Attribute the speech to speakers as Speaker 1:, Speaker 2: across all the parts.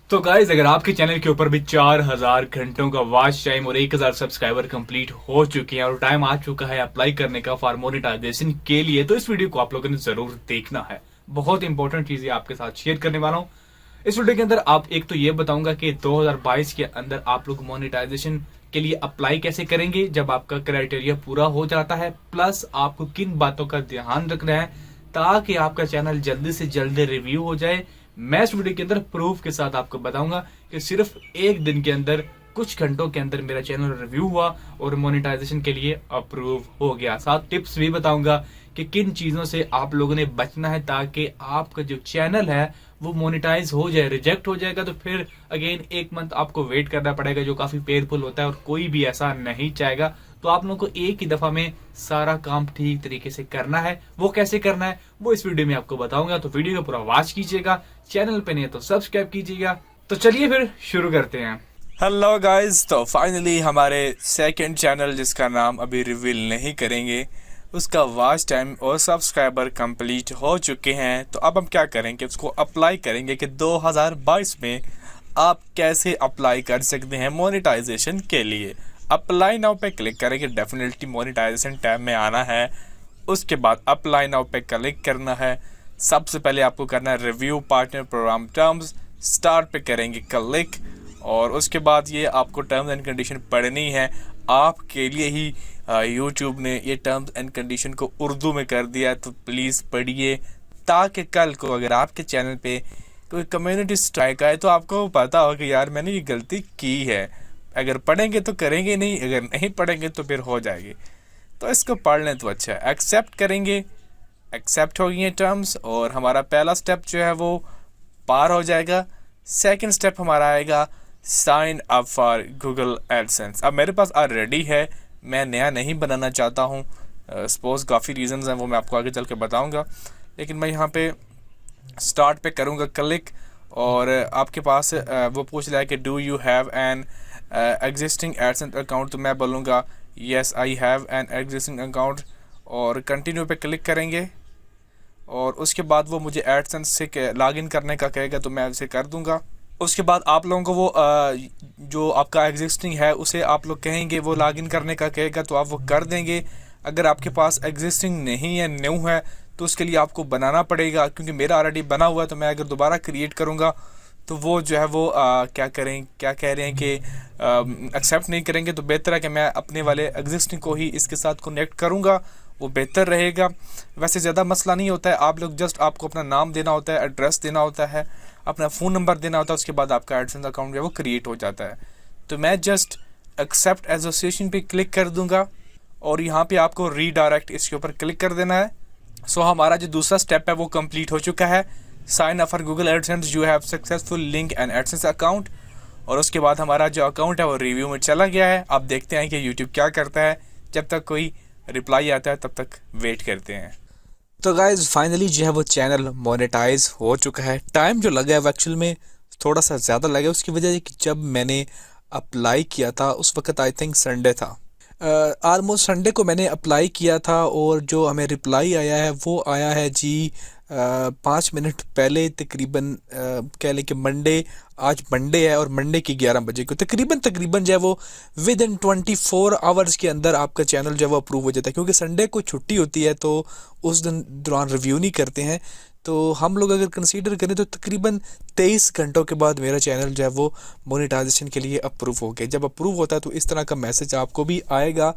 Speaker 1: तो गाइज अगर आपके चैनल के ऊपर भी 4000 घंटों का वॉच टाइम और 1000 सब्सक्राइबर कंप्लीट हो चुके हैं और टाइम आ चुका है अप्लाई करने का फॉर मोनेटाइजेशन के लिए, तो इस वीडियो को आप लोगों ने जरूर देखना है। बहुत इंपॉर्टेंट चीजें आपके साथ शेयर करने वाला हूँ इस वीडियो के अंदर। आप एक तो ये बताऊंगा कि 2022 के अंदर आप लोग मोनेटाइजेशन के लिए अप्लाई कैसे करेंगे जब आपका क्राइटेरिया पूरा हो जाता है, प्लस आपको किन बातों का ध्यान रखना है ताकि आपका चैनल जल्दी से जल्दी रिव्यू हो जाए। मैं इस वीडियो के अंदर प्रूफ के साथ आपको बताऊंगा कि सिर्फ एक दिन के अंदर, कुछ घंटों के अंदर मेरा चैनल रिव्यू हुआ और मोनेटाइजेशन के लिए अप्रूव हो गया। साथ टिप्स भी बताऊंगा कि किन चीजों से आप लोगों ने बचना है ताकि आपका जो चैनल है वो मोनेटाइज हो जाए। रिजेक्ट हो जाएगा तो फिर अगेन एक मंथ आपको वेट करना पड़ेगा, जो काफी पेनफुल होता है और कोई भी ऐसा नहीं चाहेगा। तो आप लोगों को एक ही दफा में सारा काम ठीक तरीके से करना है। वो कैसे करना है वो इस वीडियो में आपको बताऊंगा, तो वीडियो को पूरा वॉच कीजिएगा। चैनल पे नहीं है तो सब्सक्राइब कीजिएगा। तो चलिए फिर शुरू करते हैं।
Speaker 2: हेलो गाइस, तो फाइनली हमारे सेकंड चैनल जिसका नाम अभी रिवील नहीं करेंगे उसका वॉच टाइम और सब्सक्राइबर कंप्लीट हो चुके हैं। तो अब हम क्या करेंगे, उसको अप्लाई करेंगे कि 2022 में आप कैसे अप्लाई कर सकते हैं मोनेटाइजेशन के लिए। अप्लाई नाउ पे क्लिक करेंगे, डेफिनेटली मोनेटाइजेशन टैब में आना है। उसके बाद अप्लाई नाउ पे क्लिक करना है। सबसे पहले आपको करना है review partner programme terms, start पे करेंगे क्लिक और उसके बाद ये आपको टर्म्स एंड कंडीशन पढ़नी है। आपके लिए ही यूट्यूब ने ये टर्म्स एंड कंडीशन को उर्दू में कर दिया है, तो प्लीज़ पढ़िए ताकि कल को अगर आपके चैनल पे कोई कम्युनिटी स्ट्राइक आए तो आपको पता हो कि यार मैंने ये गलती की है। अगर पढ़ेंगे तो करेंगे, नहीं अगर नहीं पढ़ेंगे तो फिर हो जाएगी। तो इसको पढ़ लें तो अच्छा है। एक्सेप्ट करेंगे, एक्सेप्ट हो गई हैं टर्म्स और हमारा पहला स्टेप जो है वो पार हो जाएगा। सेकंड स्टेप हमारा आएगा sign up for Google AdSense. अब मेरे पास ऑलरेडी है, मैं नया नहीं बनाना चाहता हूँ। सपोज काफ़ी रीजंस हैं, वो मैं आपको आगे चल के बताऊँगा। लेकिन मैं यहाँ पे स्टार्ट पे करूँगा क्लिक और आपके पास वो पूछ रहा है कि do you have an existing AdSense account. तो मैं बोलूँगा yes I have an existing account और कंटिन्यू पे क्लिक करेंगे और उसके बाद वो मुझे एडसेंस से लॉगिन करने का कहेगा, तो मैं उसे कर दूंगा। उसके बाद आप लोगों को वो जो आपका एग्जिस्टिंग है उसे आप लोग कहेंगे, वो लॉगिन करने का कहेगा तो आप वो कर देंगे। अगर आपके पास एग्जिस्टिंग नहीं है, न्यू है, तो उसके लिए आपको बनाना पड़ेगा। क्योंकि मेरा ऑलरेडी बना हुआ है, तो मैं अगर दोबारा क्रिएट करूँगा तो वो जो है वो क्या कह रहे हैं कि एक्सेप्ट नहीं करेंगे। तो बेहतर है कि मैं अपने वाले एग्जिस्टिंग को ही इसके साथ कनेक्ट करूँगा, वो बेहतर रहेगा। वैसे ज़्यादा मसला नहीं होता है, आप लोग जस्ट आपको अपना नाम देना होता है, एड्रेस देना होता है, अपना फ़ोन नंबर देना होता है, उसके बाद आपका एडसेंस अकाउंट जो है वो क्रिएट हो जाता है। तो मैं जस्ट एक्सेप्ट एसोसिएशन पे क्लिक कर दूंगा और यहाँ पे आपको रीडायरेक्ट इसके ऊपर क्लिक कर देना है। सो हमारा जो दूसरा स्टेप है वो कंप्लीट हो चुका है। Sign up for Google AdSense, you have successful link and AdSense account. और उसके बाद हमारा जो अकाउंट है वो रिव्यू में चला गया है। आप देखते हैं कि यूट्यूब क्या करता है। जब तक कोई रिप्लाई आता है तब तक वेट करते हैं।
Speaker 3: तो गाइज फाइनली जो है वो चैनल मोनेटाइज हो चुका है। टाइम जो लगा है वो एक्चुअल में थोड़ा सा ज़्यादा लगा, उसकी वजह है कि जब मैंने अप्लाई किया था उस वक्त आई थिंक संडे था। ऑलमोस्ट संडे को मैंने अप्लाई किया था और जो हमें रिप्लाई आया है वो आया है जी 5 मिनट पहले तकरीबन। कह लें कि मंडे, आज मंडे है और मंडे की 11 बजे को तकरीबन जो है वो विद इन 24 आवर्स के अंदर आपका चैनल जो है वो अप्रूव हो जाता है। क्योंकि संडे को छुट्टी होती है तो उस दिन दौरान रिव्यू नहीं करते हैं। तो हम लोग अगर कंसीडर करें तो तकरीबन 23 घंटों के बाद मेरा चैनल जो है वो मोनेटाइजेशन के लिए अप्रूव हो गया। जब अप्रूव होता है तो इस तरह का मैसेज आपको भी आएगा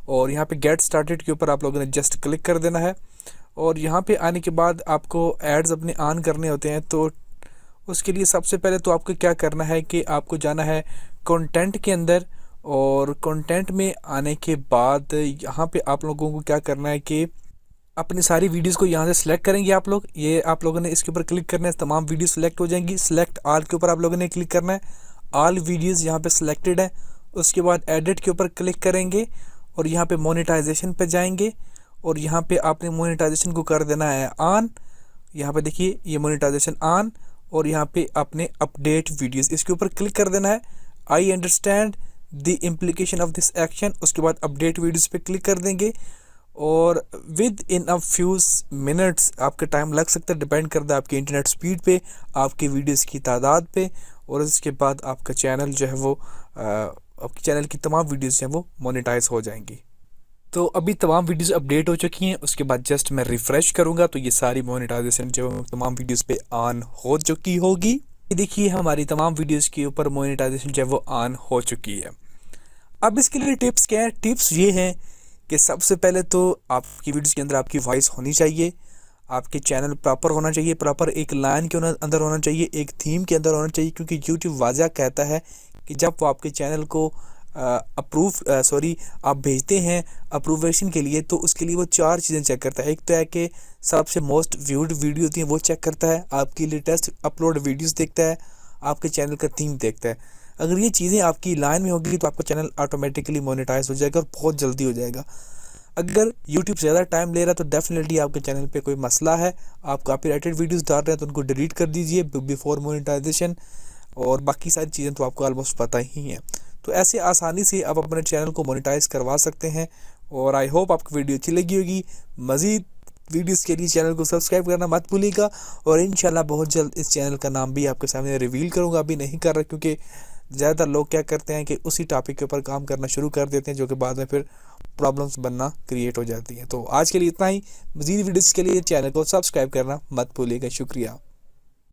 Speaker 3: और यहाँ पे गेट स्टार्टेड के ऊपर आप लोगों ने जस्ट क्लिक कर देना है। और यहाँ पे आने के बाद आपको एड्स अपने ऑन करने होते हैं। तो उसके लिए सबसे पहले तो आपको क्या करना है कि आपको जाना है कंटेंट के अंदर और कंटेंट में आने के बाद यहाँ पे आप लोगों को क्या करना है कि अपनी सारी वीडियोस को यहाँ से सिलेक्ट करेंगे आप लोग। ये आप लोगों ने इसके ऊपर क्लिक करना है, तमाम वीडियो सिलेक्ट हो जाएंगी। सिलेक्ट ऑल के ऊपर आप लोगों ने क्लिक करना है, ऑल वीडियोस यहाँ पे सिलेक्टेड है। उसके बाद एडिट के ऊपर क्लिक करेंगे और यहाँ पे मोनेटाइजेशन पे जाएंगे और यहाँ पे आपने मोनेटाइजेशन को कर देना है ऑन। यहाँ पे देखिए ये मोनेटाइजेशन ऑन और यहाँ पे आपने अपडेट वीडियोस इसके ऊपर क्लिक कर देना है। I understand the implication of this action. उसके बाद अपडेट वीडियोस पे क्लिक कर देंगे और with in a few minutes आपका टाइम लग सकता है, डिपेंड करता है आपकी इंटरनेट स्पीड पे, आपकी वीडियोस की तादाद पे और इसके बाद आपका चैनल जो है वो आपके चैनल की तमाम वीडियोस जो हैं वो मोनेटाइज हो जाएंगी। तो अभी तमाम वीडियोस अपडेट हो चुकी हैं, उसके बाद जस्ट मैं रिफ़्रेश करूंगा तो ये सारी मोनेटाइजेशन जो है तमाम वीडियोस पे ऑन हो चुकी होगी। ये देखिए हमारी तमाम वीडियोस के ऊपर मोनेटाइजेशन जो है वो ऑन हो चुकी है। अब इसके लिए टिप्स क्या है? टिप्स ये हैं कि सबसे पहले तो आपकी वीडियोस के अंदर आपकी वॉइस होनी चाहिए, आपके चैनल प्रॉपर होना चाहिए, प्रॉपर एक लाइन के अंदर होना चाहिए, एक थीम के अंदर होना चाहिए, क्योंकि यूट्यूब वाज़ह कहता है कि जब वो आपके चैनल को आप भेजते हैं अप्रूवेशन के लिए, तो उसके लिए वो 4 चीज़ें चेक करता है। एक तो है कि सबसे मोस्ट व्यूड वीडियो होती है वो चेक करता है, आपकी लेटेस्ट अपलोड वीडियोस देखता है, आपके चैनल का थीम देखता है। अगर ये चीज़ें आपकी लाइन में होगी तो आपका चैनल ऑटोमेटिकली मोनेटाइज हो जाएगा और बहुत जल्दी हो जाएगा। अगर YouTube ज़्यादा टाइम ले रहा है तो डेफिनेटली आपके चैनल पे कोई मसला है, आप कॉपीराइटेड वीडियोस डाल रहे हैं तो उनको डिलीट कर दीजिए बिफोर मोनेटाइजेशन, और बाकी सारी चीज़ें तो आपको ऑलमोस्ट पता ही हैं। तो ऐसे आसानी से आप अपने चैनल को मोनेटाइज करवा सकते हैं। और आई होप आपको वीडियो अच्छी लगी होगी। मज़ीद वीडियोस के लिए चैनल को सब्सक्राइब करना मत भूलिएगा, और इंशाल्लाह बहुत जल्द इस चैनल का नाम भी आपके सामने रिवील करूँगा। अभी नहीं कर रहा क्योंकि ज़्यादातर लोग क्या करते हैं कि उसी टॉपिक के ऊपर काम करना शुरू कर देते हैं, जो कि बाद में फिर प्रॉब्लम्स बनना क्रिएट हो जाती हैं। तो आज के लिए इतना ही। मज़ीद वीडियोस के लिए चैनल को सब्सक्राइब करना मत भूलिएगा। शुक्रिया।